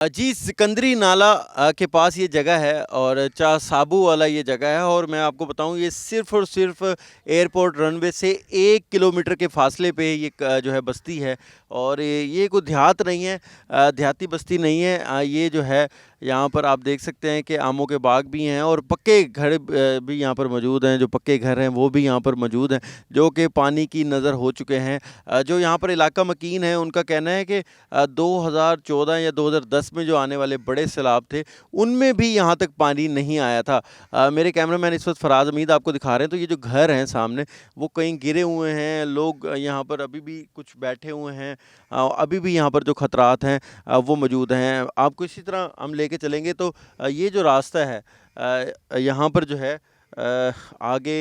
जी, सिकंदरी नाला के पास ये जगह है और चा साबू वाला ये जगह है और मैं आपको बताऊँ ये सिर्फ़ और सिर्फ़ एयरपोर्ट रनवे से 1 किलोमीटर के फ़ासले पे ये जो है बस्ती है और ये कोई देहात नहीं है, देहाती बस्ती नहीं है। ये जो है यहाँ पर आप देख सकते हैं कि आमों के बाग भी हैं और पक्के घर भी यहाँ पर मौजूद हैं, जो पक्के घर हैं वो भी यहाँ पर मौजूद हैं, जो कि पानी की नज़र हो चुके हैं। जो यहाँ पर इलाका मकीन है उनका कहना है कि 2014 या 2010 में जो आने वाले बड़े सैलाब थे, उनमें भी यहाँ तक पानी नहीं आया था। मेरे कैमरामैन इस वक़्त फ़राज़ हमीद आपको दिखा रहे हैं, तो ये जो घर हैं सामने, वो कहीं गिरे हुए हैं, लोग यहाँ पर अभी भी कुछ बैठे हुए हैं। अभी भी यहाँ पर जो खतरात हैं वो मौजूद हैं। आपको इसी तरह हम लेके चलेंगे तो ये जो रास्ता है यहाँ पर जो है आगे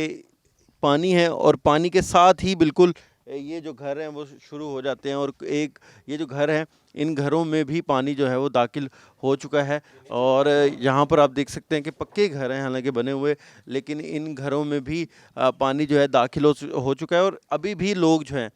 पानी है और पानी के साथ ही बिल्कुल ये जो घर हैं वो शुरू हो जाते हैं और एक ये जो घर हैं इन घरों में भी पानी जो है वो दाखिल हो चुका है और यहाँ पर आप देख सकते हैं कि पक्के घर हैं हालांकि बने हुए, लेकिन इन घरों में भी पानी जो है दाखिल हो चुका है और अभी भी लोग जो हैं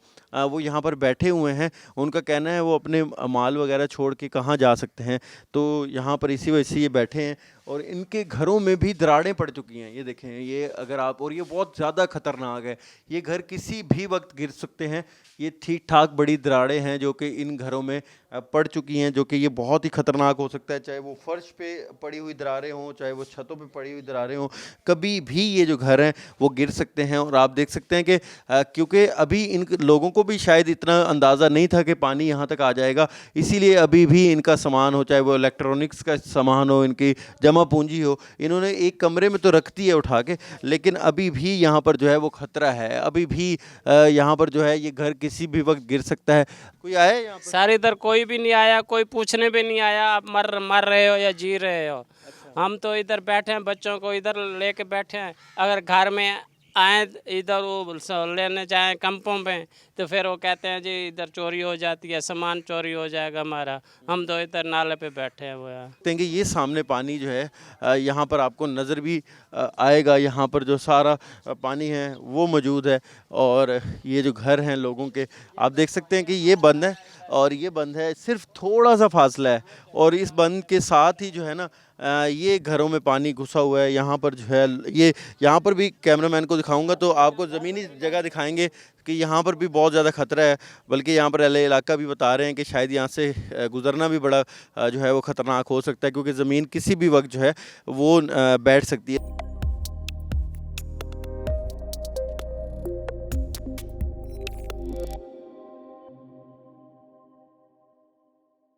वो यहाँ पर बैठे हुए हैं। उनका कहना है वो अपने माल वगैरह छोड़ के कहाँ जा सकते हैं, तो यहाँ पर इसी वजह से ये बैठे हैं और इनके घरों में भी दरारें पड़ चुकी हैं। ये देखें, ये अगर आप, और ये बहुत ज़्यादा ख़तरनाक है, ये घर किसी भी वक्त गिर सकते हैं। ये ठीक ठाक बड़ी दरारें हैं जो कि इन घरों में पड़ चुकी हैं, जो कि ये बहुत ही ख़तरनाक हो सकता है, चाहे वो फर्श पे पड़ी हुई दरारें हों, चाहे वो छतों पे पड़ी हुई दरारें हों, कभी भी ये जो घर हैं वो गिर सकते हैं। और आप देख सकते हैं कि क्योंकि अभी इन लोगों को भी शायद इतना अंदाज़ा नहीं था कि पानी यहाँ तक आ जाएगा, इसीलिए अभी भी इनका सामान हो, चाहे वो इलेक्ट्रॉनिक्स का सामान हो, इनकी जमा पूंजी हो, इन्होंने एक कमरे में तो रख दी है उठा के, लेकिन अभी भी यहाँ पर जो है वो ख़तरा है। अभी भी यहाँ पर जो है ये घर किसी भी वक्त गिर सकता है। कोई आया यहाँ पर? सर इधर कोई भी नहीं आया, कोई पूछने भी नहीं आया आप मर रहे हो या जी रहे हो। हम तो इधर बैठे हैं, बच्चों को इधर लेके बैठे हैं। अगर घर में आए इधर वो लेने जाएं कंपों पे तो फिर वो कहते हैं जी इधर चोरी हो जाती है, सामान चोरी हो जाएगा हमारा। हम तो इधर नाले पे बैठे हैं वो यार। देखेंगे ये सामने पानी जो है यहाँ पर आपको नज़र भी आएगा। यहाँ पर जो सारा पानी है वो मौजूद है और ये जो घर हैं लोगों के, आप देख सकते हैं कि ये बंद है और ये बंद है, सिर्फ थोड़ा सा फासला है और इस बंद के साथ ही जो है ना ये घरों में पानी घुसा हुआ है। यहाँ पर जो है ये, यहाँ पर भी कैमरामैन को दिखाऊंगा तो आपको ज़मीनी जगह दिखाएंगे कि यहाँ पर भी बहुत ज़्यादा ख़तरा है, बल्कि यहाँ पर अहले इलाका भी बता रहे हैं कि शायद यहाँ से गुज़रना भी बड़ा जो है वो ख़तरनाक हो सकता है, क्योंकि ज़मीन किसी भी वक्त जो है वो बैठ सकती है।